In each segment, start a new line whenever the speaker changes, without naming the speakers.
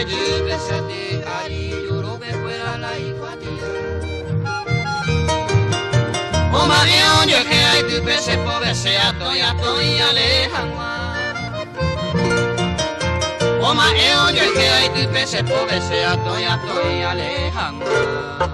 que yo besate ahí, yo lo ve fuera la iguatía. O marion, yo que hay tu pese pobre sea toya toya lejangua. O marion, yo que hay tu pese pobre sea toya toya lejangua.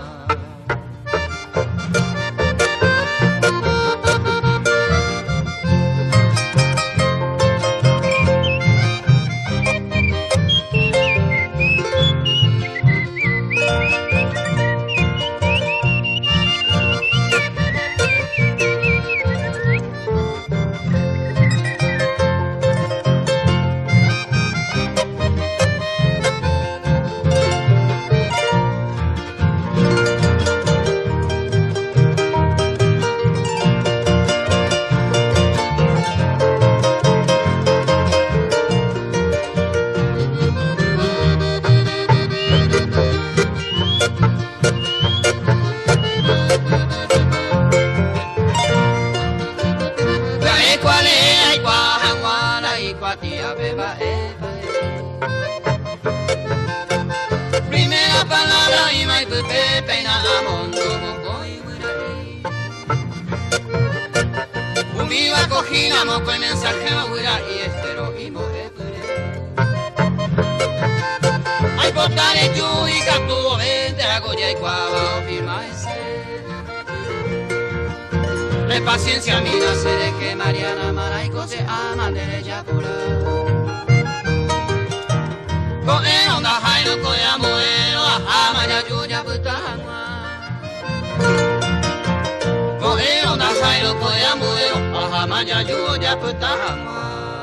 Primera palabra y mai pupe peina amondo mokoi wirai. Umiwa cojina moko el mensaje wirai estero y moepure. Ay potare yu y katu vente agoya y cuava o firma ese. De paciencia mina se de que Mariana Maraico se ama de ella pura. Ko e onda hairo ko ya moero ama ya yuya butangwa. Ko e onda hairo ko ya moero ama ya yuya butangwa.